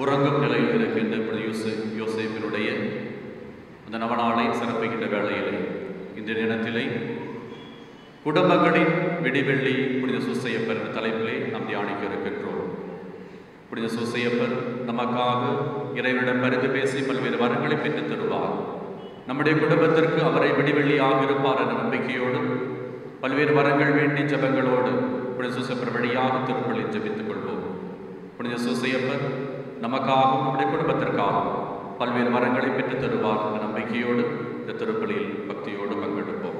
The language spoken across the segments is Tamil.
உறங்கும் நிலையில் இருக்கின்ற யோசேப்பினுடைய அந்த நவநாளை சிறப்புகின்ற வேளையிலே இன்றைய தினத்திலே குடும்பங்களின் விடிவெள்ளி புனித சூசையப்பர் என்ற தலைப்பிலே நாம் தியானிக்க இருக்கின்றோம். புனித சூசையப்பர் நமக்காக இறைவனிடம் பரிந்து பேசி பல்வேறு வரங்களை பெற்றுத் தருவார். நம்முடைய குடும்பத்திற்கு அவரை விடிவெள்ளியாக இருப்பார் என்ற நம்பிக்கையோடு பல்வேறு வரங்கள் வேண்டி ஜபங்களோடு புனித சூசையப்பர் வழியாக திருப்பலில் ஜபித்துக் கொள்வோம். புனித சூசையப்பர் நமக்காகவும் நம்முடைய குடும்பத்திற்காகவும் பல்வேறு வரங்களை பெற்றுத் தருவார் என்ற நம்பிக்கையோடு இந்த திருப்பலியில் பக்தியோடு பங்கெடுப்போம்.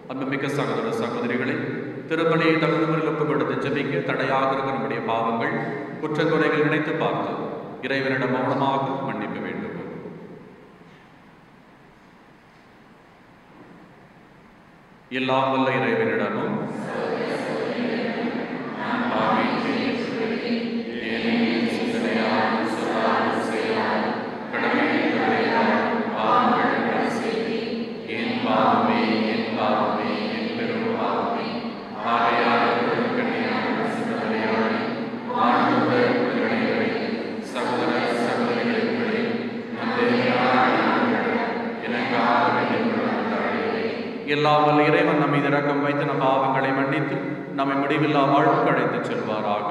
அன்புமிக்க சகோதர சகோதரிகளை, திருப்பலியை தகுந்த ஒப்புக் கொடுத்து ஜபிக்க தடையாக இருக்கிற நம்முடைய பாவங்கள் குற்றக்குறைகள் நினைத்து பார்த்து இறைவனிடம் மௌனமாக மன்னிக்க வேண்டும். எல்லாம் வல்ல இறைவனிடமும் எல்லாம் வல்ல இறைவன் நம் மீது இரக்கம் வைத்து நம் பாவங்களை மன்னித்து நம்மை முடிவில்லா வாழ்வுக்கு அழைத்துச் செல்வாராக.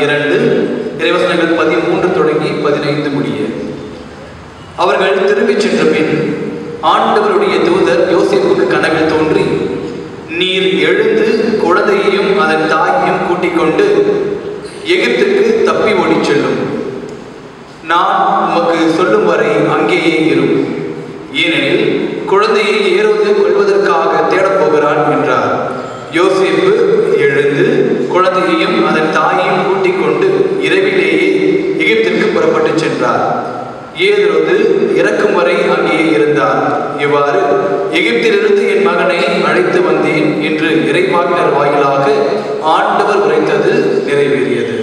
2 இறைவசனங்கள் 13 தொடங்கி 15 முடிய. அவர்கள் திரும்பிச் சென்ற பின் ஆண்டவருடைய தூதர் யோசேப்புக்கு கனவில் தோன்றி, நீர் எழுந்து குழந்தையையும் அதன் தாயையும் கூட்டிக் கொண்டு எகிப்துக்கு தப்பி ஓடிச் செல்லும். நான் உமக்கு சொல்லும் வரை அங்கேயே இரும். ஏனெனில் குழந்தையை ஏரோது கொல்வதற்காக தேடப்போகிறான் என்றார். யோசேப்பு எழுந்து குழந்தையையும் அதன் தாயையும் கூட்டிக் கொண்டு இரவிலேயே எகிப்திற்கு புறப்பட்டு சென்றார். ஏரோது இறக்கும் வரை அங்கேயே இருந்தார். இவ்வாறு எகிப்திலிருந்து என் மகனை அழைத்து வந்தேன் என்று இறைவாக்கினர் வாயிலாக ஆண்டவர் உரைத்தது நிறைவேறியது.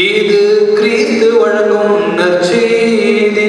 இது கிறிஸ்து வழங்கும் நற்செய்தி.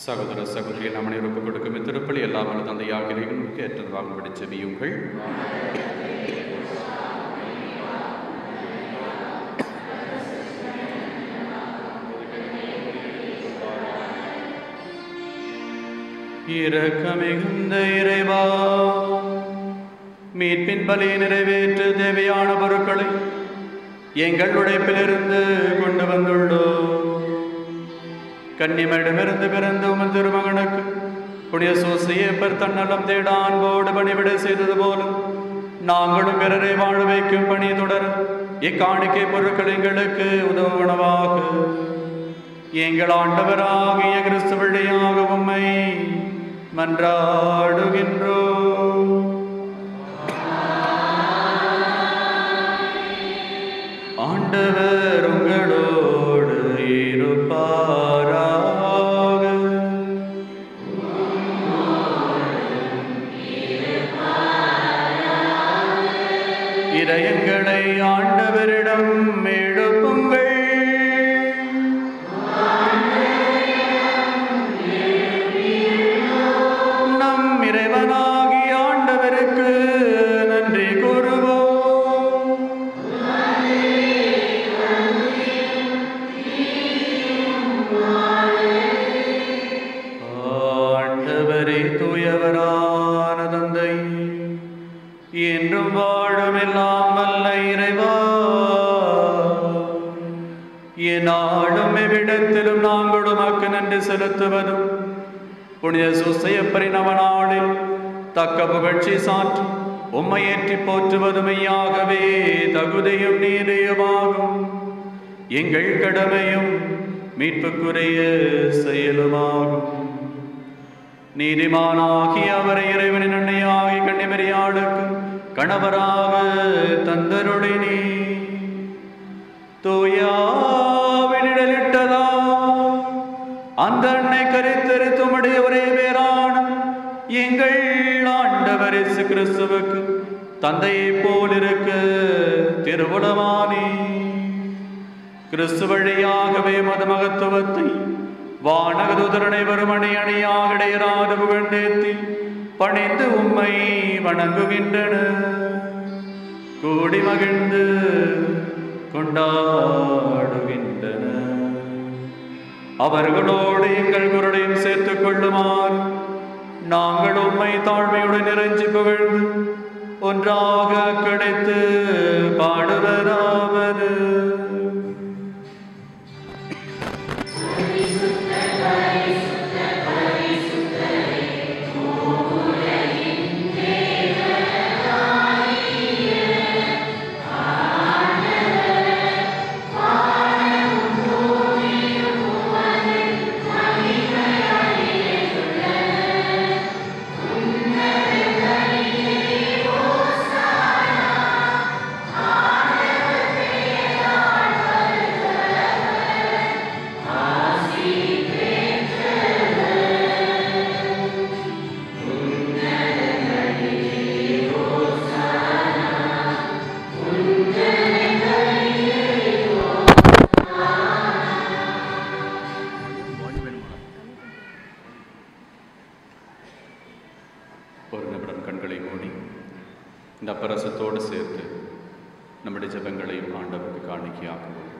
சகோதர சகோதரி நாம் அனைவருக்கும் கொடுக்கும் இத்திருப்பலி எல்லாம் வல்ல தந்தையாக இறைவனுக்கு ஏற்றது வாங்கும்படி செபியுங்கள். இரக்கமிகுந்த இறைவா, மீட்பின் பலியை நிறைவேற்ற தேவையான பொருட்களை எங்கள் உழைப்பிலிருந்து கொண்டு வந்துள்ளோம். கன்னிமரிடமிருந்து பிறந்த உமது திருமகனுக்கு புனித சூசையப்பர் தன்னலம் தேட அன்போடு பணிவிடை செய்தது போல நாங்களும் பிறரை வாழ வைக்கும் பணி தொடர இக்காணிக்கை பொருட்கள் எங்களுக்கு உதவுவனவாக. எங்கள் ஆண்டவராகிய கிறிஸ்து வழியாக உம்மை மன்றாடுகின்றோம். ஆண்டவர் உங்களோடு இருப்பாராக. இதயங்களை ஆண்டவரிடம் எழுப்புங்கள். ஆண்டவரே தூயவரான தந்தை, என்றும் வாழும் எல்லாம் வல்ல இறைவா, எந்நாளும் எவ்விடத்திலும் நாங்கள் உமக்கு நன்றி செலுத்துவதும் புனித சூசையப்பரின் நவநாளில் தக்க புகழ்ச்சி சாற்றி உம்மை ஏற்றி போற்றுவதுமையாகவே தகுதியும் நீதியுமாகும். எங்கள் கடமையும் மீட்புக்குரிய செயலுமாகும். நீதிமானாகிய அவரை இறைவனின் அன்னையாகி கன்னிமரியாளுக்கு கணவராக தந்தருளினீ. தூயாவினிடலிட்டதா அந்த அன்னை கரித்தெரித்துமுடைய ஒரே பேரான எங்கள் ஆண்டவர் இயேசு கிறிஸ்துவுக்கு தந்தையை போல் இருக்க திருவுளமானி. கிறிஸ்து வழியாகவே மதுமகத்துவத்தை வானகதுதரனை வருமணி அணியாக இடையராது புகழ்ந்தேத்தி பணிந்து உம்மை வணங்குகின்றன. கூடி மகிழ்ந்து கொண்டாடுகின்றன. அவர்களோடு எங்கள் குரலையும் சேர்த்துக் கொள்ளுமாறு நாங்கள் உம்மை தாழ்மையுடன் இறைஞ்சி புகழ்ந்து ஒன்றாக கிடைத்து பாடுவதாவது. ஒரு நிமிடம் கண்களை மூடி இந்த அப்பரசத்தோடு சேர்த்து நம்முடைய ஜெபங்களையும் ஆண்டவருக்கு காணிக்கையாக்குவோம்.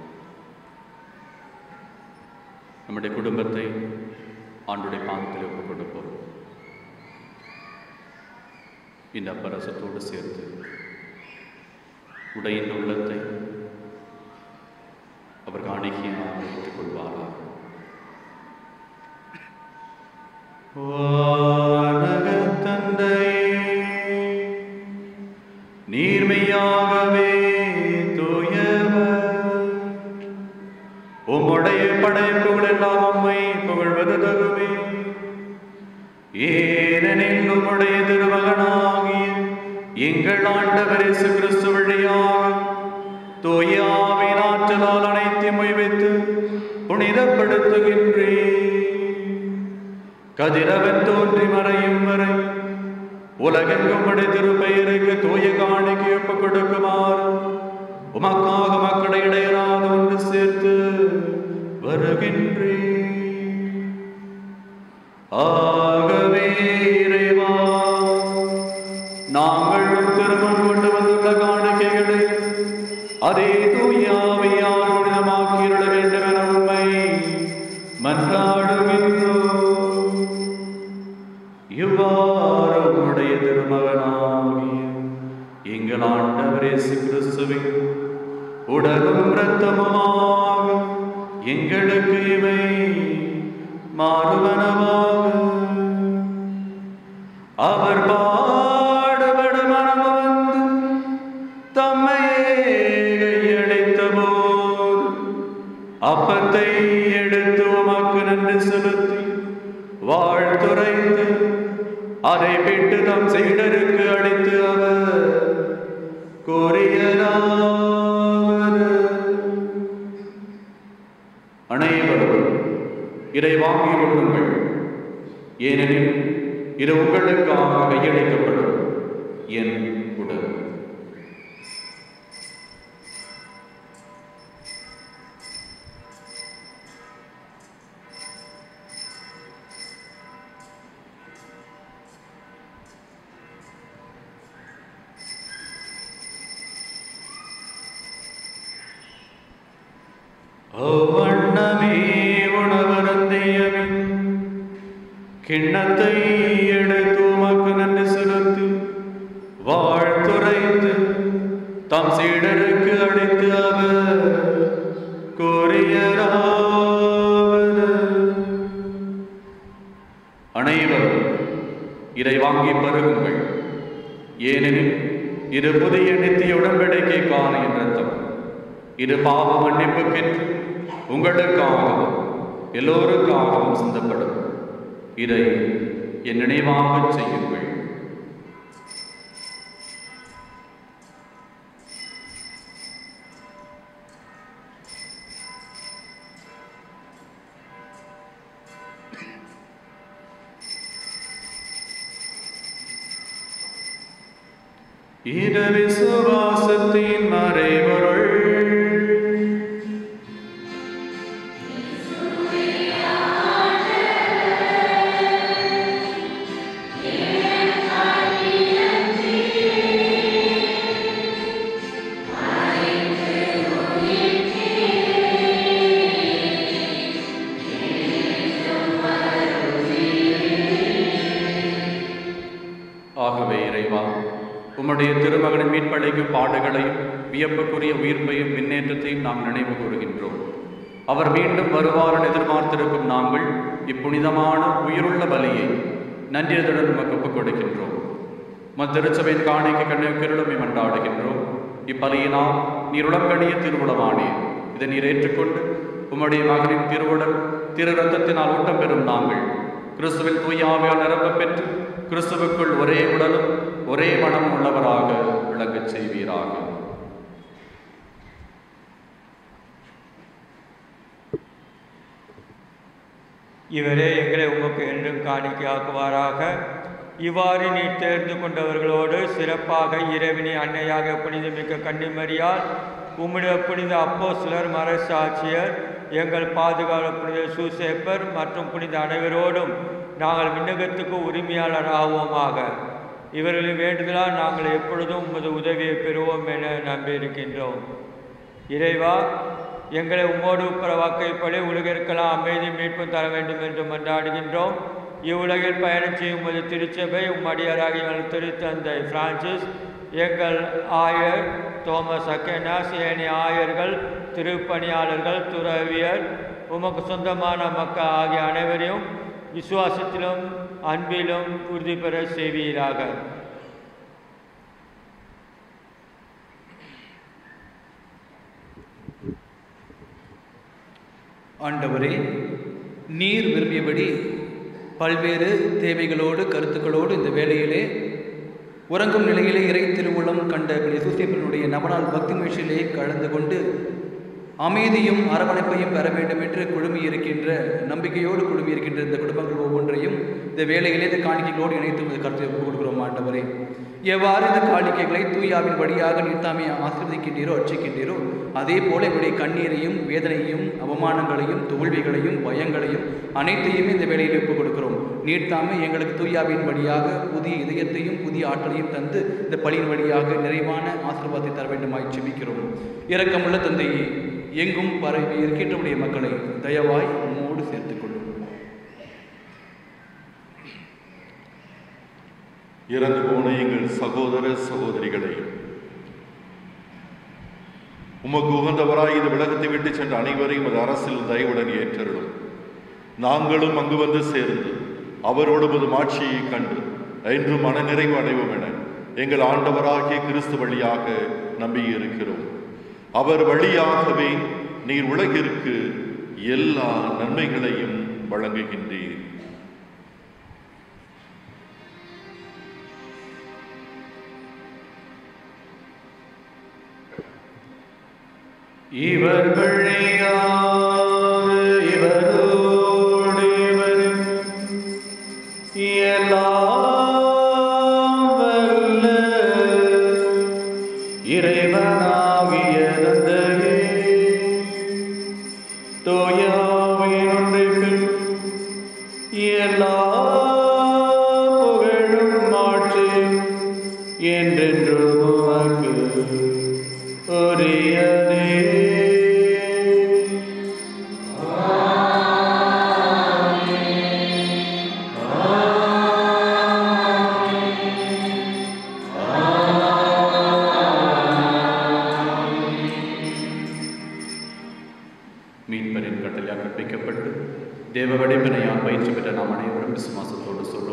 நம்முடைய குடும்பத்தை ஆண்டுடைய பாதத்தில் ஒப்புக் கொடுப்போம். இந்த அப்பரசத்தோடு சேர்த்து உடையின் உள்ளத்தை அவர் காணிக்கையாக வைத்துக் கொள்வாராக. நீர்மையாகவே தூயவர், உம்முடைய படைப்புகள் எல்லாம் உம்மை புகழ்வது தகுமே. ஏனெனில் உம்முடைய திருமகனாகிய எங்கள் ஆண்டவர் இயேசு கிறிஸ்து வழியாக தூய ஆவியின் ஆற்றலால் அனைத்தையும் வைத்து புனிதப்படுத்துகின்றேன். கதிரவன் தோன்றி மறையும் வரை உலகெங்கும் உம்முடைய திருப்பெயருக்கு தூய காணிக்கை ஒப்புக் கொடுக்குமாறு உமக்காக மக்களை இடையராது ஒன்று சேர்த்து வருகின்றேன். ஆகவே இறைவா, நாங்கள் திருமணம் கொண்டு வந்துள்ள காணிக்கைகளை அதே தூய ஆவியால் புனிதமாக்கிட வேண்டும் என உம்மை மன்றாடுகின்றோம். இவ்வாறு உம்முடைய திருமகனாகிய எங்கள் ஆண்டவர் இயேசு கிறிஸ்துவின் உடலும் இரத்தமுமாக எங்களுக்கு இவை மாறுவனவாக. அவர் பாடுபட மனமு வந்து தம்மையே கையளித்த போது அப்பத்தை எடுத்து உமக்கு நன்றி செலுத்தி வாழ்த்துரைத்து அதை விட்டு தம் சீடருக்கு அளித்து அவர் கூறியதாவது: அனைவரும் இதை வாங்கிக் கொள்ளுங்கள், ஏனெனில் இது உங்களுக்காக கையளிக்கப்படும் என் உடல். அவ்வண்ணமே உணவருந்தியபின் கிண்ணத்தை எடுத்து உமக்கு நன்றி செலுத்தி வாழ்த்துரைத்து தம் சீடருக்கு அளித்து அவர் கூறியதாவது: அனைவரும் இதை வாங்கி பருகுங்கள், ஏனெனில் இது புதிய நித்திய உடன்படிக்கைக்கான என் ரத்தம். இது பாவ மன்னிப்புக்கென்று உங்களுக்காகவும் எல்லோருக்காகவும் சிந்தப்படும். இதை என் நினைவாக செய்யுங்கள். இது விசுவாசத்தின் மறைபொருள். ஆகவே இறைவா, உம்முடைய திருமகனின் மீட்பளிக்கும் பாடுகளையும் வியப்புக்குரிய உயிர்ப்பையும் முன்னேற்றத்தையும் நாம் நினைவு கூறுகின்றோம். அவர் மீண்டும் வருவார் எதிர்பார்த்திருக்கும் நாங்கள் இப்புனிதமான உயிருள்ள பலியை நன்றியதுடன் நமக்கு ஒப்புக் கொடுக்கின்றோம். திருச்சபையின் காணிக்கு கண்ணுக்கிருளுமை மன்றாடுகின்றோம். இப்பலியினால் நீர் உளங்கணிய திருவுளமானே, இதை நீர் ஏற்றுக்கொண்டு உம்முடைய மகனின் திருவுடல் திரு ரத்தத்தினால் ஊட்டம் பெறும் நாங்கள் கிறிஸ்துவின் தூயாவியால் நிரம்ப பெற்று கிறிஸ்துவுக்குள் ஒரே உடலும் ஒரே மனம் உள்ளவராக விளங்கச் செய்வீராக. இவரே எங்களை உமக்கு என்றும் காணிக்கையாக்குவாராக. இவ்வாறு நீர் தேர்ந்து கொண்டவர்களோடு சிறப்பாக இறைவனி அன்னையாக புனிதமிக்க கன்னிமரியால் உம்முடைய புனித அப்போஸ்தலர் மறைசாட்சியர் எங்கள் பாதுகாவலர் புனித சூசேப்பர் மற்றும் புனித அனைவரோடும் நாங்கள் விண்ணகத்துக்கு உரிமையாளர் ஆவோமாக. இவர்களின் வேண்டுதலால் நாங்கள் எப்பொழுதும் உமது உதவியை பெறுவோம் என நம்பியிருக்கின்றோம். இறைவா, எங்களை உம்மோடு உப்பரவாக்கைப்படி உலகிற்கெல்லாம் அமைதி மீட்பும் தர வேண்டும் என்று மன்றாடுகின்றோம். இவ்வுலகில் பயணம் செய்யும் உமது திருச்சபை உம்மடியாராக எங்கள் திருத்தந்தை பிரான்சிஸ், எங்கள் ஆயர் தோமஸ் அக்கேனாஸ், ஏனைய ஆயர்கள், திருப்பணியாளர்கள், துறவியர், உமக்கு சொந்தமான மக்கள் ஆகிய அனைவரையும் விசுவாசத்திலும் அன்பிலும் உறுதி பெற செய்வீராக. ஆண்டவரே, நீர் விரும்பியபடி பல்வேறு தேவைகளோடு கருத்துக்களோடு இந்த வேளையிலே உறங்கும் நிலையிலே இறை திருவுளம் கண்ட சூசேப்பனுடைய நவநாள் பக்தி முயற்சியிலே கலந்து கொண்டு அமைதியும் அரவணைப்பையும் பெற வேண்டும் என்று குழுமியிருக்கின்ற நம்பிக்கையோடு குழுமியிருக்கின்ற இந்த குடும்பங்கள் ஒவ்வொன்றையும் இந்த வேளையிலே இந்த காணிக்கைகளோடு இணைத்து கருத்தை கொடுக்கிறோம். ஆண்டவரே, எவ்வாறு இந்த காணிக்கைகளை தூயாவின் வழியாக நீர்த்தாமே ஆசீர்வதிக்கின்றீரோ அர்ச்சிக்கின்றீரோ, அதே போல இவருடைய கண்ணீரையும் வேதனையும் அவமானங்களையும் தோல்விகளையும் பயங்களையும் அனைத்தையுமே இந்த வேளையில் ஒப்புக் கொடுக்கிறோம். நீர்த்தாமே எங்களுக்கு தூயாவின் வழியாக புதிய இதயத்தையும் புதிய ஆற்றலையும் தந்து இந்த பலியின் வழியாக நிறைவான ஆசீர்வாதத்தை தர வேண்டுமாய் ஜெபிக்கிறோம். இரக்கமுள்ள தந்தையே, எங்கும் பரவி இருக்கின்றவுடைய மக்களை தயவாய் உம்மோடு சேர்த்துக் கொள்ளும். இறந்து போன எங்கள் சகோதர சகோதரிகளை உமக்கு உகந்தவராய் இந்த விலகத்தை விட்டு சென்ற அனைவரையும் அது அரசில் தயவுடன் ஏற்றருளும். நாங்களும் அங்கு வந்து சேர்ந்து அவரோடு உமது மாட்சியை கண்டு என்றும் மனநிறைவு அடைவோம் என எங்கள் ஆண்டவராகிய கிறிஸ்து வழியாக நம்பியிருக்கிறோம். அவர் வழியாகவே நீர் உலகிற்கு எல்லா நன்மைகளையும் வழங்குகின்றீர். இவர் வழியாக இவரோடு இவரும் எல்லாம் வல்ல இறைவனாகிய தந்தையே, தூயாவின் ஒன்றிற்கு எல்லா புகழும் மாட்சியும் என்றென்றும் உமக்கு உரியதே. ஆமென்.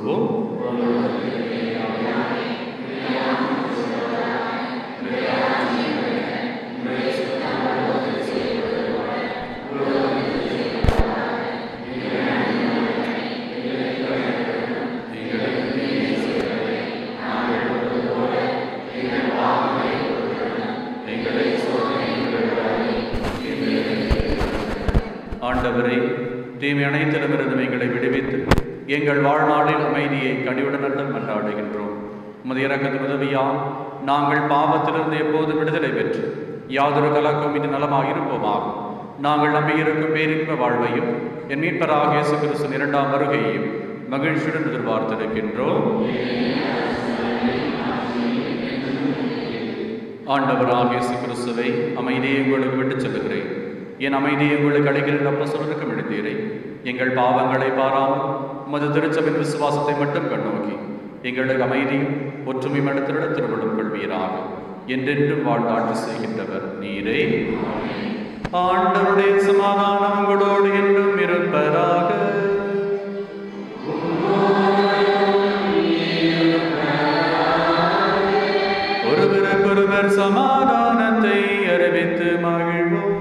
சொல்லுவோம். ஆண்டவரே, தீமை அனைத்திடமிருந்து எங்களை விடுவித்து எங்கள் வாழ்நாளில் அமைதியை கனிவுடன் மன்றாடுகின்றோம். உமது இரக்கத்தின் உதவியால் நாங்கள் பாவத்திலிருந்து எப்போதும் விடுதலை பெற்று யாதொரு கலக்கம் இது நலமாக இருப்போமாக. நாங்கள் நம்பியிருக்கும் பேரின்ப வாழ்வையும் என் மீட்பராக இயேசு கிறிஸ்துவின் இரண்டாம் வருகையையும் மகிழ்ச்சியுடன் எதிர்பார்த்திருக்கின்றோம். ஆண்டவராக இயேசு கிறிஸ்துவை அமைதியை உங்களுக்கு விட்டுச் செல்கிறேன், என் அமைதியை உங்களுக்கு அளிக்கிறேன் அப்போஸ்தலருக்கு எடுத்தீரை. எங்கள் பாவங்களை பாராமல் உமது திருச்சபையின் விசுவாசத்தை மட்டும் கண்ணோக்கி எங்களுக்கு அமைதியும் ஒற்றுமையும் எடுத்திட திருவிழும் கொள்வீராக. என்றென்றும் வாழ்ந்தாட்சி செய்கின்றவர் நீரே. ஆண்டவருடைய சமாதானம் உங்களோடு என்றும் இருப்பதாக. ஒருவருக்கொருவர் சமாதானத்தை அறிவித்து மகிழ்வோம்.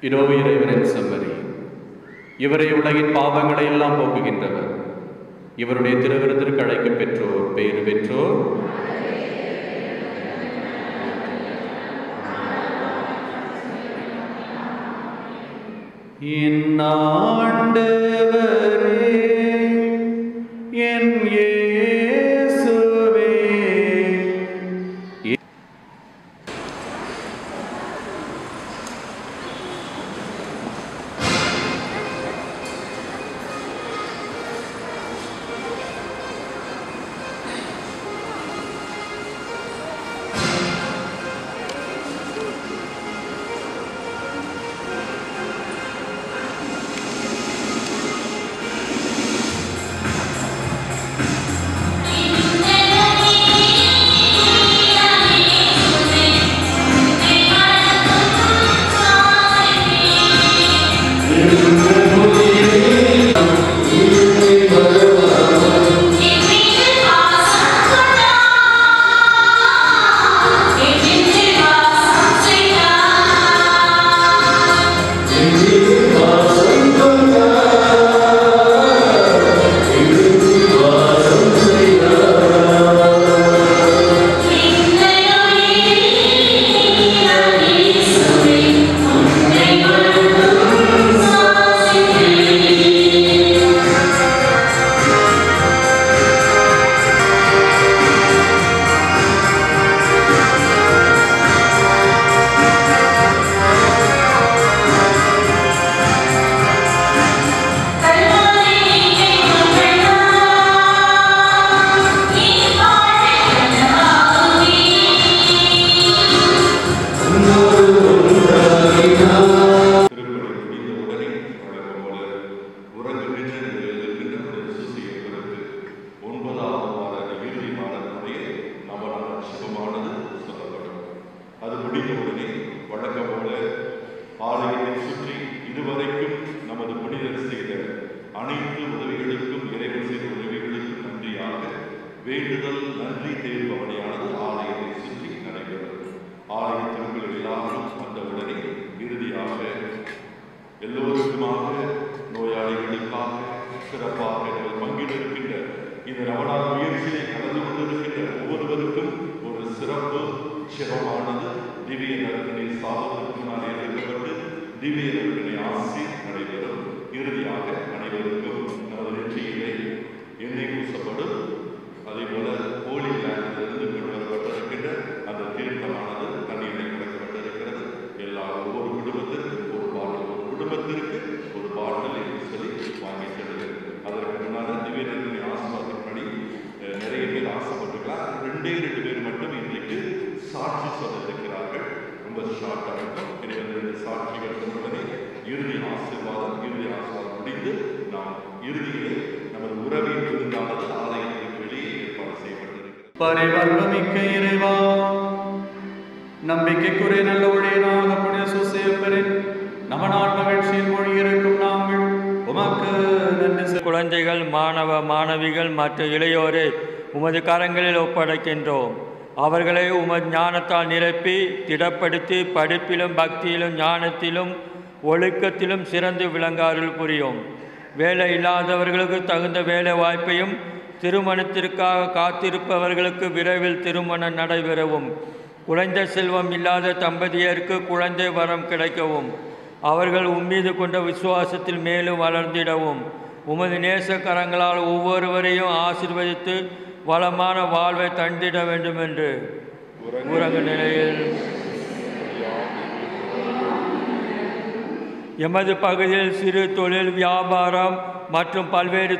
இதோ இறைவனின் செம்மறி, இவரை உலகின் பாவங்களை எல்லாம் போக்குகின்றவர். இவருடைய திருவிருந்திற்கு அழைக்க பெற்றோர் பேறு பெற்றோர். என் ஆண்டவரே, என் இயேசுவே, வேண்டுதல் நன்றி தேர்பவனையானது ஆலயத்தை சுற்றி நடைபெறும். ஆலய திருக்குறள் எல்லாரும் வந்தவுடனே இறுதியாக எல்லோருக்குமாக நோயாளிகளுக்காக சிறப்பாக பங்கிலிருக்கின்ற இந்த ரமணான் முயற்சியை கலந்து கொண்டிருக்கின்ற ஒவ்வொருவருக்கும் ஜெபமானது திவ்ய நற்கனை சாதத்தினால் ஏற்கப்பட்டு திவ்ய நற்கனை ஆசி நடைபெறும். இறுதியாக அனைவருக்கும் நமது நெற்றியிலே எண்ணெய் பூசப்படும். அதே போல ஹோலி லேண்டிலிருந்து கொண்டு வரப்பட்டிருக்கின்ற அந்த தீர்த்தமானது தண்ணீரை கலக்கப்பட்டிருக்கிறது. ஒவ்வொரு குடும்பத்திற்கு ஒரு பாட்டில், ஒரு குடும்பத்திற்கு ஒரு பாட்டில் என்று சொல்லி வாங்கி செல்லுங்கள். அதற்கு முன்னால் திவ்ய நற்கனை ஆசீர்வாதத்தின்படி நிறைய பேர் ஆசைப்பட்டுக்கலாம். 2 பேர் மட்டும் இன்றைக்கு சாட்சி சொல்ல இருக்கிறார்கள். ரொம்ப ஷார்ட்டாக இருக்கும். எனவே அந்த 2 சாட்சிகள் உடனே இறுதி ஆசீர்வாதம் முடிந்து நாம் இறுதியிலே நமது உறவின் விருந்தானது ஆலயத்திற்கு வெளியே ஏற்பாடு செய்யப்பட்டிருக்கிறது. பரிவர்த்தமிக்க இறைவா, நம்பிக்கைக்குரிய நல்ல ஒளியனாக புனித சூசையப்பரின் நவநாள் மகிழ்ச்சியில் மொழியிருக்கும் நாங்கள் உமக்கு நன்றி. குழந்தைகள், மாணவ மாணவிகள் மற்றும் இளையோரை உமது கரங்களில் ஒப்படைக்கின்றோம். அவர்களை உமது ஞானத்தால் நிரப்பி திடப்படுத்தி படிப்பிலும் பக்தியிலும் ஞானத்திலும் ஒழுக்கத்திலும் சிறந்து விளங்க அருள் புரியும். வேலை இல்லாதவர்களுக்கு தகுந்த வேலை வாய்ப்பையும், திருமணத்திற்காக காத்திருப்பவர்களுக்கு விரைவில் திருமணம் நடைபெறவும், குழந்தை செல்வம் இல்லாத தம்பதியருக்கு குழந்தை வரம் கிடைக்கவும், அவர்கள் உம்மீது கொண்ட விசுவாசத்தில் மேலும் வளர்ந்திடவும் உமது நேச கரங்களால் ஒவ்வொருவரையும் ஆசீர்வதித்து வளமான வாழ்வை தந்திட வேண்டும் என்று ஊரக நிலையில் எமது பகுதியில் சிறு தொழில், வியாபாரம் மற்றும் பல்வேறு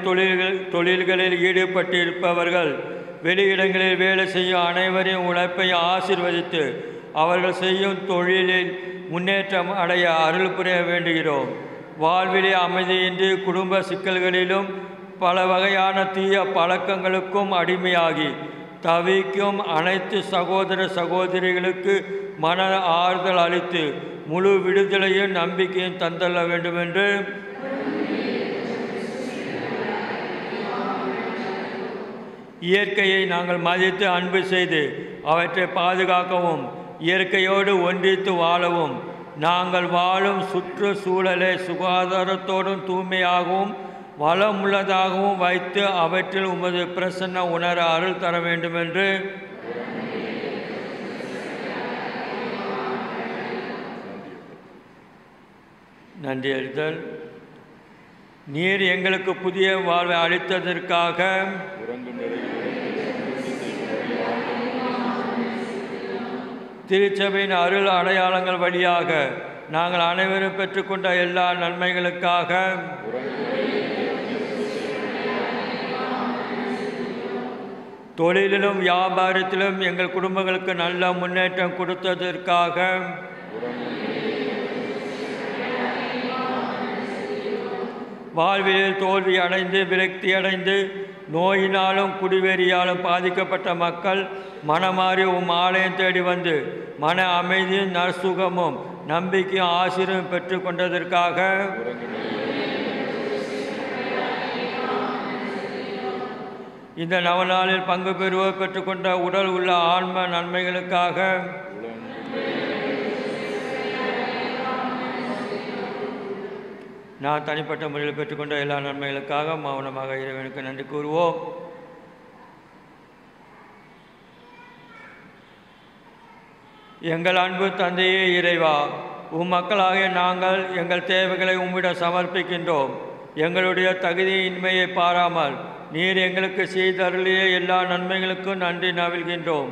தொழில்களில் ஈடுபட்டிருப்பவர்கள், வெளியிடங்களில் வேலை செய்யும் அனைவரையும் உழைப்பை ஆசீர்வதித்து அவர்கள் செய்யும் தொழிலில் முன்னேற்றம் அடைய அருள் புரிய வேண்டுகிறோம். வாழ்விலே அமைதியின்றி குடும்ப சிக்கல்களிலும் பல வகையான தீய பழக்கங்களுக்கும் அடிமையாகி தவிக்கும் அனைத்து சகோதர சகோதரிகளுக்கு மன ஆறுதல் அளித்து முழு விடுதலையும் நம்பிக்கையும் தந்தள்ள வேண்டும் என்று இயற்கையை நாங்கள் மதித்து அன்பு செய்து அவற்றை பாதுகாக்கவும், இயற்கையோடு ஒன்றித்து வாழவும், நாங்கள் வாழும் சுற்றுச்சூழலை சுகாதாரத்தோடும் தூய்மையாகவும் வளமுள்ளதாகவும் வைத்து அவற்றில் உமது பிரசன்ன உணர அருள் தர வேண்டும் என்று நன்றியறிதல். நீர் எங்களுக்கு புதிய வாழ்வை அளித்ததற்காக திருச்சபையின் அருள் அடையாளங்கள் வழியாக நாங்கள் அனைவரும் பெற்றுக்கொண்ட எல்லா நன்மைகளுக்காக தொழிலிலும் வியாபாரத்திலும் எங்கள் குடும்பங்களுக்கு நல்ல முன்னேற்றம் கொடுத்ததற்காக வாழ்வியல் தோல்வி அடைந்து விரக்தி அடைந்து நோயினாலும் குடிவெறியாலும் பாதிக்கப்பட்ட மக்கள் மனமாறி ஆலயம் தேடி வந்து மன அமைதியும் நற்சுகமும் நம்பிக்கையும் ஆசீர்வாதம் பெற்று கொண்டதற்காக இந்த நவநாளில் பங்கு பெறுவோர் பெற்றுக்கொண்ட உடல் உள்ள ஆன்ம நன்மைகளுக்காக நான் தனிப்பட்ட முறையில் பெற்றுக்கொண்ட எல்லா நன்மைகளுக்காக மௌனமாக இறைவனுக்கு நன்றி கூறுவோம். எங்கள் அன்பு தந்தையே இறைவா, மக்களாகிய நாங்கள் எங்கள் தேவைகளை உம்மிடம் சமர்ப்பிக்கின்றோம். எங்களுடைய தகுதியின்மையை பாராமல் நீர் எங்களுக்கு செய்தருளிய எல்லா நன்மைகளுக்கும் நன்றி நவில்கின்றோம்.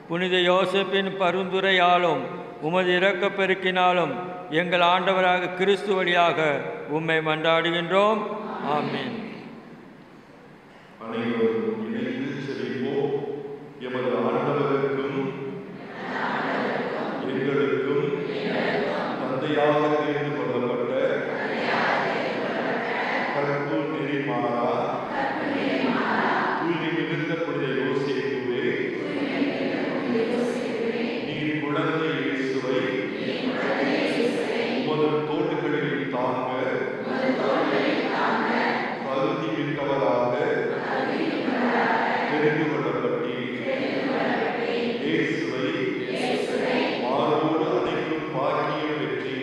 புனித யோசேப்பின் பரிந்துரையாலும் உமது இரக்கப் பெருக்கினாலும் எங்கள் ஆண்டவராக கிறிஸ்து வழியாக உம்மை மன்றாடுகின்றோம். ஆமீன். எமது ஆண்டவருக்கும் எங்களுக்கும் தந்தையாக தேர்ந்து கொள்ளப்பட்ட கற்பு நெறிமாறா தூய்மை மிகுந்த புனித யோசேப்புவே, நீர் குழந்தை இயேசுவை உமது தோள்களில் தாங்க பகுதி மிக்கவராக தெரிந்து கொள்ளப்பட்டீர். இயேசுவை மார்போடு அனைத்தும் பாக்கியம் பெற்றி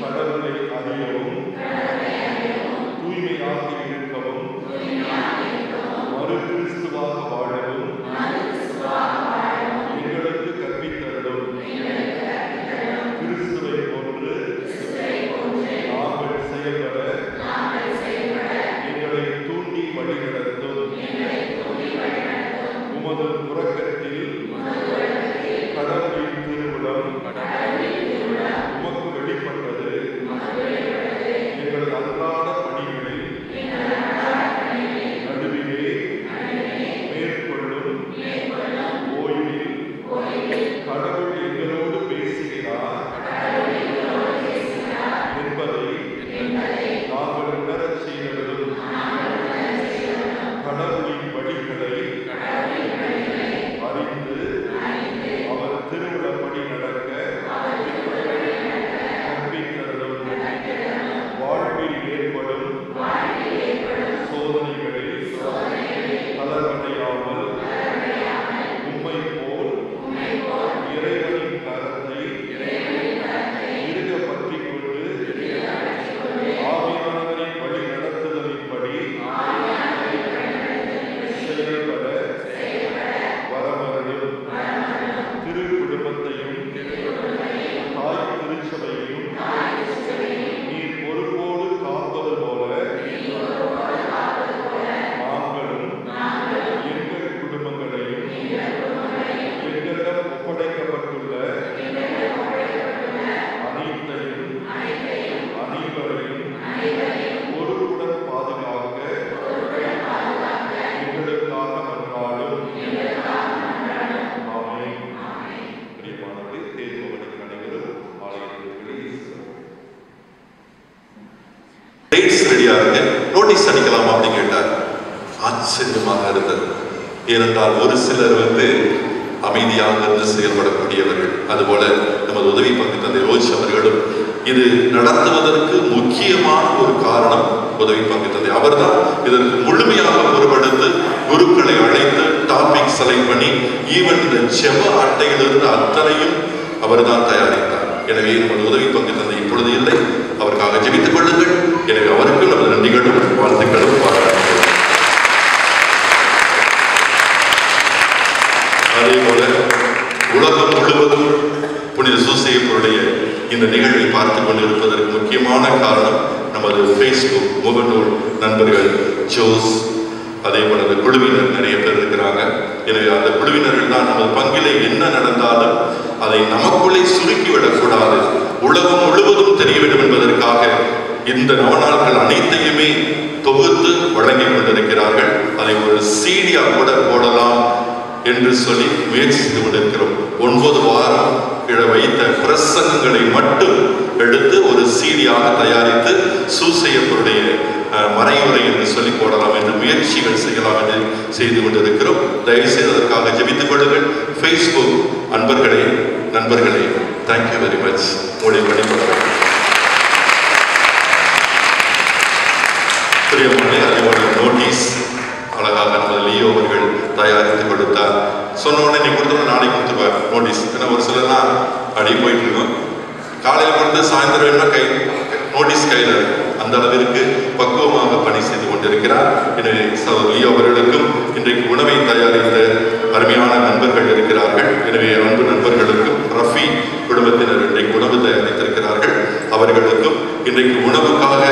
கடவுளை அறியவும் தூய்மையாகி இருக்கவும் மறு கிறிஸ்துவாக வாழவும் கடவுள் எங்களோடு பேசுகிறார் என்பதை நாங்கள் உணரச் செய்தவரும் கடவுளின் வழிகளை அறிந்து அவர் திருவிழப்படி நடக்க கற்பிக்கிறதும் வாழ்வில் ஏற்படும் சோதனைகளில் தளர்வடையாமல் உம்மை போல் இறைவனின் கரத்தை இருக பற்றிக் கொண்டு ஆவியானவரின் வழி நடத்துதலின்படி செயல்பட வரமருளும். திரு குடும்பத்தையும் தாய் திருச்சபையையும் நீர் பொறுப்போடு காப்பது போல நாங்களும் எங்கள் குடும்பங்களையும் எங்களிடம் ஒப்படைக்கப்பட்டுள்ள அனைத்தையும் அனைவரையும் பொறுப்புடன் பாதுகாக்க எங்களுக்காக மன்றாடும். ஆமென். பிரியமானவர்களே, தேர்வுகளுக்கு அனைவரும் ஆலயத்திற்கு டேட்ஸ் ரெடியா இருக்கு, நோட்டீஸ் அடிக்கலாமா அப்படின்னு கேட்டார். ஆச்சரியமாக இருந்தது. ஏனென்றால் ஒரு சிலர் அமைதியாக இருந்து செயல்படக்கூடியவர்கள். அதுபோல நமது உதவி பங்கு தந்தை ரோஜ் அவர்களும் இது நடத்துவதற்கு முக்கியமான ஒரு காரணம் உதவி பங்கு தந்தை. அவர்தான் இதற்கு முழுமையாக பொறுப்படுத்து குருக்களை அழைத்து டாபிக் செலக்ட் பண்ணி ஈவன் இந்த செவ அட்டையிலிருந்து அத்தனையும் அவர்தான் தயாரித்தார். எனவே நமது உதவி பங்கு தந்தை இப்பொழுது இல்லை, அவருக்காக ஜெபித்துக் கொள்ளுங்கள். எனவே அவருக்கு நமது நன்றிகளும் வாழ்த்துக்களும் பாராட்டுகிறோம். அதே போல உலகம் முழுவதும் புனித சூசையப்பருடைய இந்த நிகழ்வை பார்த்து கொண்டிருப்பதற்கு முக்கியமான காரணம் நமது ஃபேஸ்புக் முகநூல் நண்பர்கள் ஜோஸ், அதே போல அந்த குழுவினர் நிறைய பேர் இருக்கிறாங்க. எனவே அந்த குழுவினர்கள் தான் நமது பங்கிலே என்ன நடந்தாலும் அதை நமக்குள்ளே சுருக்கிவிடக்கூடாது, உலகம் முழுவதும் தெரிய வேண்டும் என்பதற்காக இந்த நவநாள்கள் அனைத்தையுமே தொகுத்து வழங்கி கொண்டிருக்கிறார்கள். அதை ஒரு சீடியா கூட போடலாம் என்று சொல்லி முயற்சி செய்து கொண்டிருக்கிறோம். 9 வாரம் வைத்த பிரசங்கங்களை மட்டும் எடுத்து ஒரு சீடியாக தயாரித்து சூசையப்பருடைய மறைவுரை என்று சொல்லி போடலாம் என்று முயற்சிகள் செய்யலாம் என்று செய்து கொண்டிருக்கிறோம். தயவுசெய்து அதற்காக ஜெபித்துக் கொள்ளுங்கள். ஃபேஸ்புக் நண்பர்களே, தேங்க்யூ வெரி மச். உங்களுடைய பணிபுரியும் அதேபோல நோட்டீஸ் அழகாக நமது லியோ அவர்கள் தயாரித்து கொடுத்தார். சொன்ன உடனே நீ கொடுத்தோட நாளைக்கு கொடுத்துருவார் நோட்டீஸ். ஏன்னா ஒரு சிலர்லாம் அடி போயிட்டு இருக்கோம், காலையில் கொடுத்து சாயந்தரம் வேணும்னா நோட்டீஸ் கையில் அந்த அளவிற்கு பக்குவமாக பணி செய்து கொண்டிருக்கிறார். எனவே லியோ அவர்களுக்கும் இன்றைக்கு உணவை தயாரித்த அருமையான நண்பர்கள் இருக்கிறார்கள். எனவே அன்பு நண்பர்களுக்கும் ரஃபி குடும்பத்தினர் இன்றைக்கு உணவு தயாரித்திருக்கிறார்கள். அவர்களுக்கும் இன்றைக்கு உணவுக்காக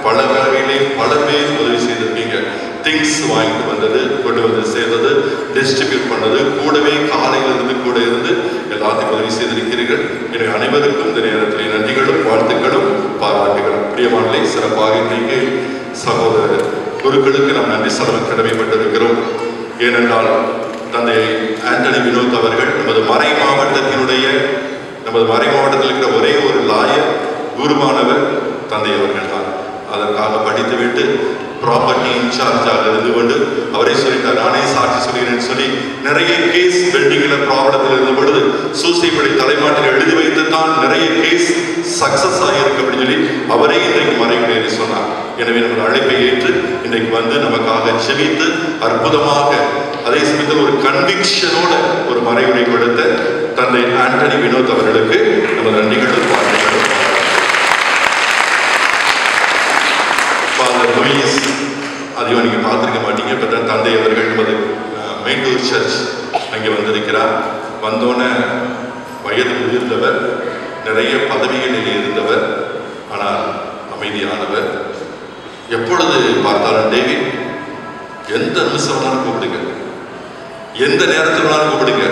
பல வகையிலே பல பேர் உதவி செய்திருக்கீங்க. திங்ஸ் வாங்கிட்டு வந்தது, கொண்டு வந்து சேர்ந்தது, டிஸ்ட்ரிபியூட் பண்ணது, கூடவே காலையிலிருந்து கூட இருந்து எல்லாத்தையும் உதவி செய்திருக்கிறீர்கள். எனவே அனைவருக்கும் இந்த நேரத்தில் நன்றிகளும் வாழ்த்துக்களும் பாராட்டுகளும். பிரியமானே, சிறப்பாக இன்றைக்கு சகோதரர் குருக்களுக்கு நாம் நன்றி செலவு கடமைப்பட்டிருக்கிறோம். ஏனென்றால் தந்தை ஆண்டனி வினோத் அவர்கள் நமது மறை மாவட்டத்தில் இருக்கிற ஒரே ஒரு லாயர் குருமானவர் தந்தை அவர்கள் தான். அதற்காக படித்துவிட்டு ப்ராப்பர்ட்டி இன்சார்ஜாக இருந்து கொண்டு அவரே சொல்லிட்டார், நானே சாட்சி சொல்கிறேன்னு சொல்லி நிறைய கேஸ் பெண்டிங்கில் ப்ராப்ளத்தில் இருந்த பொழுது சூசைப்படி தலைமாட்டில் எழுதி வைத்து தான் நிறைய கேஸ் சக்சஸ் ஆகியிருக்கு அப்படின்னு சொல்லி அவரே இன்றைக்கு மறைவுரை சொன்னார். எனவே நமது அழைப்பை ஏற்று இன்றைக்கு வந்து நமக்காக செபித்து அற்புதமாக அதே சமயத்தில் ஒரு கன்விக்ஷனோட ஒரு மறைவுரை கொடுத்த தந்தை ஆண்டனி வினோத் அவர்களுக்கு நமது நன்றிகளும் வாழ்த்துக்களும். ஃபாதர் லூயிஸ், அதையும் நீங்கள் பார்த்துருக்க மாட்டீங்க, இப்போ தான் தந்தை அவர்கள் நமது மெயின்டூர் சர்ச் அங்கே வந்திருக்கிறார். வந்தோன்னே வயது முதிர்ந்தவர், நிறைய பதவிகளில் இருந்தவர், ஆனால் அமைதியானவர். எப்பொழுது பார்த்தாலும் டேவிட் எந்த நிமிஷம் வேணாலும் கூப்பிடுங்க, எந்த நேரத்தில் வேணாலும் கூப்பிடுங்க,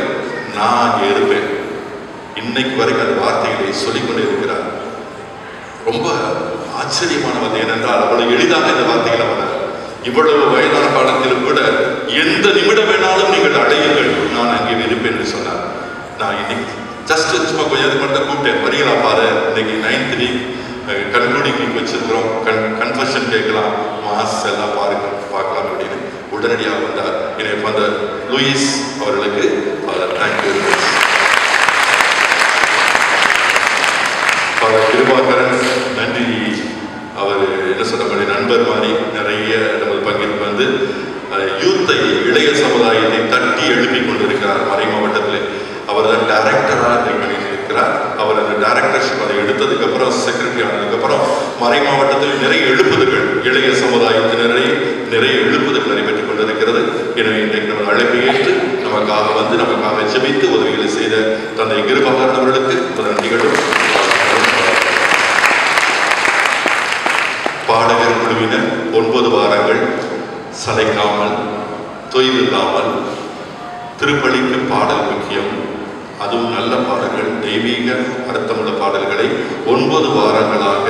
நான் அங்கே இருப்பேன். இன்னைக்கு வரைக்கும் அந்த வார்த்தைகளை சொல்லிக்கொண்டே இருக்கிறார். ரொம்ப ஆச்சரியமானது. ஏனென்றால் அவ்வளவு எளிதாக இந்த வார்த்தைகளை வந்தார். இவ்வளவு வயதான காலத்தில் கூட எந்த நிமிடம் வேணாலும் நீங்கள் அடையுங்கள், நான் அங்கே இருப்பேன் என்று சொன்னார். நான் இன்னைக்கு கொஞ்சம் மட்டும் கூப்பிட்டேன், வரீங்களா ஃபாதர், இன்னைக்கு 9th வீக் கன்க்ளூடிங் வீக் வச்சிருக்கிறோம், கன்ஃபெஷன் கேட்கலாம், மாஸ் எல்லாம் பார்க்கலாம் அப்படின்னு உடனடியாக வந்தார். எனக்கு ஃபாதர் லூயிஸ் அவர்களுக்கு ஃபாதர் தேங்க்யூ. ஃபாதர் கிருபாகரன் நன்றி. அவர் என்ன சொன்ன நண்பர் மாதிரி நிறைய நமது பங்கிற்கு வந்து யூத்தை, இளைய சமுதாயத்தை தட்டி எழுப்பி கொண்டிருக்கிறார் மறை மாவட்டத்தில். அவர் தான் டைரக்டராக இருக்கிறார். அவர் அந்த டைரக்டர்ஷிப் அதை எடுத்ததுக்கப்புறம், செக்ரட்டரி ஆனதுக்கப்புறம் மறை மாவட்டத்தில் நிறைய எழுப்புதல்கள், இளைய சமுதாயத்தினரை நிறைய எழுப்புதல்கள் நடைபெற்றுக் கொண்டிருக்கிறது. எனவே இன்றைக்கு நம்ம அழைப்பை ஏற்று நமக்காக வந்து நமக்காக ஜெபித்து உதவிகளை செய்த தந்தை கிருபாகரன் அவர்களுக்கு நன்றிகளும். பாடகர் குழுவினர் 9 வாரங்கள் சளைக்காமல் தொய்வில்லாமல் திருப்பலிக்கு பாடல் முக்கியம், அதுவும் நல்ல பாடல்கள், தெய்வீக அர்த்தமுள்ள பாடல்களை 9 வாரங்களாக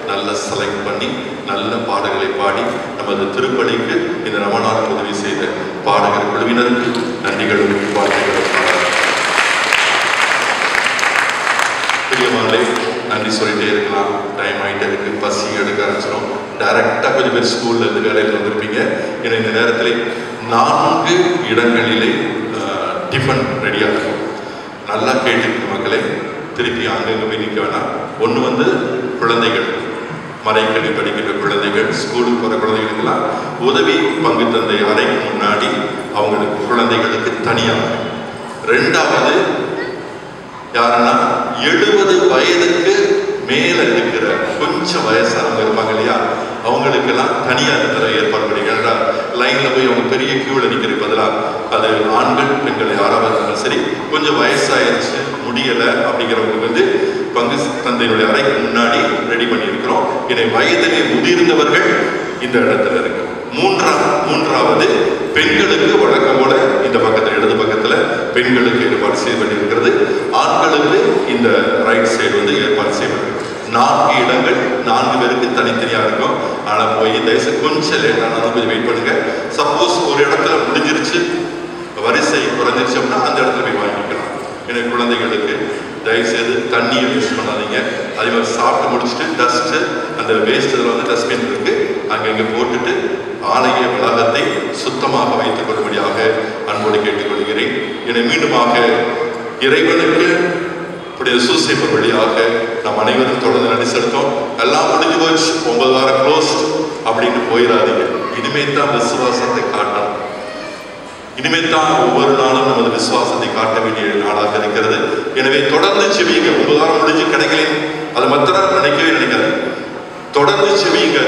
நல்ல செலக்ட் பண்ணி நல்ல பாடல்களை பாடி நமது திருப்பலிக்கு இந்த ரமணார் உதவி செய்த பாடகர் குழுவினருக்கு நன்றிகளும் வாழ்த்துக்களும். பிரியமானே, நன்றி சொல்லிட்டே இருக்கலாம், டைம் ஆகிட்டே இருக்கு, பசி எடுக்க ஆரம்பிச்சிடும். டைரக்டாக கொஞ்சம் பேர் ஸ்கூல்ல இருந்து வேலையில் வந்திருப்பீங்க. ஏன்னா இந்த நேரத்தில் 4 இடங்களிலே டிஃபன் ரெடியாக இருக்கும். நல்லா கேட்டுருக்கு மக்களே, திருப்பி அங்கங்கே போய் நிற்க வேணாம். ஒன்று வந்து குழந்தைகள், மறைக்கல்வி படிக்கின்ற குழந்தைகள், ஸ்கூலுக்கு போகிற குழந்தைகளுக்கெல்லாம் உதவி பங்கு தந்தை அறைக்கு முன்னாடி அவங்களுக்கு குழந்தைகளுக்கு தனியாக. 2வது யாருன்னா 70 வயதுக்கு மேலே இருக்கிற கொஞ்சம் வயசானவங்க இருப்பாங்க இல்லையா, அவங்களுக்கெல்லாம் தனியாக இருக்கிற ஏற்பாடு பண்ணிக்கிறா. லைனில் போய் அவங்க பெரிய கியூவில் நிற்கிற பதிலாக, அது ஆண்கள் பெண்கள் யாராவது இருந்தாலும் சரி, கொஞ்சம் வயசாயிருச்சு முடியலை அப்படிங்கிறவங்களுக்கு வந்து பங்கு தந்தையினுடைய அறைக்கு முன்னாடி ரெடி பண்ணியிருக்கிறோம். இதை வயதிலே முதிர்ந்தவர்கள் இந்த இடத்துல இருக்கு. மூன்றாவது பெண்களுக்கு வழக்கம் போல இந்த பக்கத்தில் இடது பக்கத்தில் பெண்களுக்கு ஏற்பாடு செய்யப்பட்டிருக்கிறது. ஆண்களுக்கு இந்த ரைட் சைடு வந்து ஏற்பாடு செய்யப்பட்டிருக்கு. 4 இடங்கள் 4 பேருக்கு தனித்தனியாக இருக்கும். ஆனால் போய் தயவுசெய்து கொஞ்சம் லேட்டானாலும் கொஞ்சம் வெயிட் பண்ணுங்க. சப்போஸ் ஒரு இடத்துல முடிஞ்சிருச்சு, வரிசை குறைஞ்சிருச்சு அப்படின்னா அந்த இடத்துல போய் வாங்கிக்கலாம். எனக்கு குழந்தைகளுக்கு தயவுசெய்து தண்ணியை யூஸ் பண்ணாதீங்க. அதே மாதிரி சாப்பிட்டு முடிச்சுட்டு டஸ்ட்டு, அந்த வேஸ்ட் இதில் வந்து டஸ்ட்பின் இருக்கு, அங்கங்கே போட்டுட்டு ஆலய வளாகத்தை சுத்தமாக வைத்துக் கொள்ளும்படியாக அன்போடு கேட்டுக்கொள்கிறேன். என்னை மீண்டுமாக இறைவனுக்கு இப்படி சூசைப்பர் வழியாக நாம் அனைவரும் தொடர்ந்து நடி செலுத்தோம். எல்லாம் முடிஞ்சு போச்சு, 9 வாரம் க்ளோஸ்ட் அப்படின்னு போயிடாதீங்க. இனிமே தான் விசுவாசத்தை காட்டணும். இனிமே தான் ஒவ்வொரு நாளும் நமது விசுவாசத்தை காட்ட வேண்டிய நாளாக இருக்கிறது. எனவே தொடர்ந்து செவியுங்க. 9 வாரம் முடிஞ்சு கிடைக்கல, அது மாத்திரம் நினைக்காது. தொடர்ந்து செவியுங்க.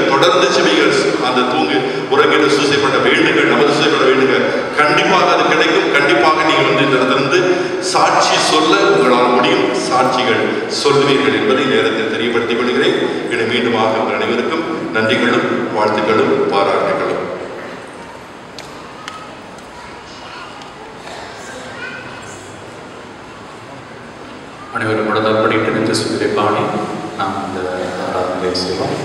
அந்த தூங்கு உறங்கிட்டு சூசைப்பட்ட வேண்டுங்கள், நமது சூசைப்பட வேண்டுங்க. கண்டிப்பாக அது கிடைக்கும். கண்டிப்பாக நீங்கள் வந்து இந்த இடத்திலிருந்து சாட்சி சொல்ல உங்களால் முடியும். சாட்சிகள் சொல்லுவீர்கள் என்பதை நேரத்தில் தெரியப்படுத்திக் கொள்கிறேன். இனி மீண்டுமாக உங்கள் அனைவருக்கும் நன்றிகளும் வாழ்த்துக்களும் பாராட்டுகளும். அனைவரும் மனதால் படிட்டு நின்று பாடி நாம் இந்த ஆராதனை செய்வோம்.